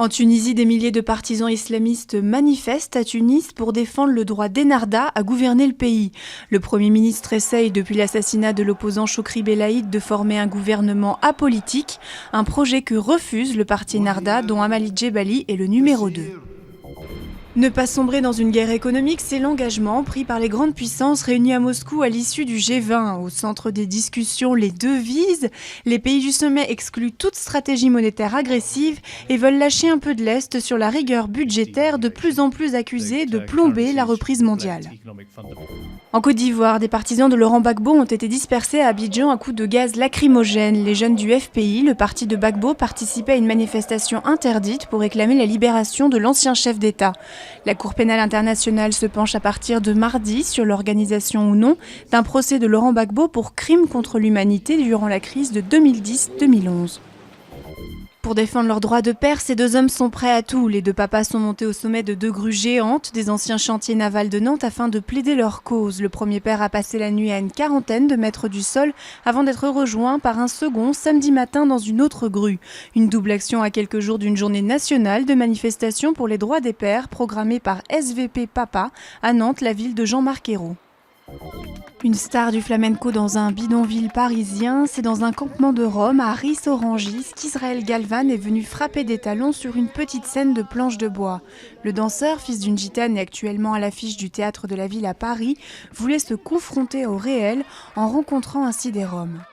En Tunisie, des milliers de partisans islamistes manifestent à Tunis pour défendre le droit d'Ennahda à gouverner le pays. Le Premier ministre essaye, depuis l'assassinat de l'opposant Chokri Belaïd, de former un gouvernement apolitique, un projet que refuse le parti Ennahda, dont Amali Djebali est le numéro 2. Ne pas sombrer dans une guerre économique, c'est l'engagement pris par les grandes puissances réunies à Moscou à l'issue du G20. Au centre des discussions, les devises. Les pays du sommet excluent toute stratégie monétaire agressive et veulent lâcher un peu de lest sur la rigueur budgétaire de plus en plus accusée de plomber la reprise mondiale. En Côte d'Ivoire, des partisans de Laurent Gbagbo ont été dispersés à Abidjan à coups de gaz lacrymogène. Les jeunes du FPI, le parti de Gbagbo, participaient à une manifestation interdite pour réclamer la libération de l'ancien chef d'État. La Cour pénale internationale se penche à partir de mardi sur l'organisation ou non d'un procès de Laurent Gbagbo pour crime contre l'humanité durant la crise de 2010-2011. Pour défendre leurs droits de père, ces deux hommes sont prêts à tout. Les deux papas sont montés au sommet de deux grues géantes des anciens chantiers navals de Nantes afin de plaider leur cause. Le premier père a passé la nuit à une quarantaine de mètres du sol avant d'être rejoint par un second samedi matin dans une autre grue. Une double action à quelques jours d'une journée nationale de manifestation pour les droits des pères programmée par SVP Papa à Nantes, la ville de Jean-Marc Ayrault. Une star du flamenco dans un bidonville parisien, c'est dans un campement de Rome, à Ris-Orangis, qu'Israël Galvan est venu frapper des talons sur une petite scène de planches de bois. Le danseur, fils d'une gitane et actuellement à l'affiche du Théâtre de la Ville à Paris, voulait se confronter au réel en rencontrant ainsi des Roms.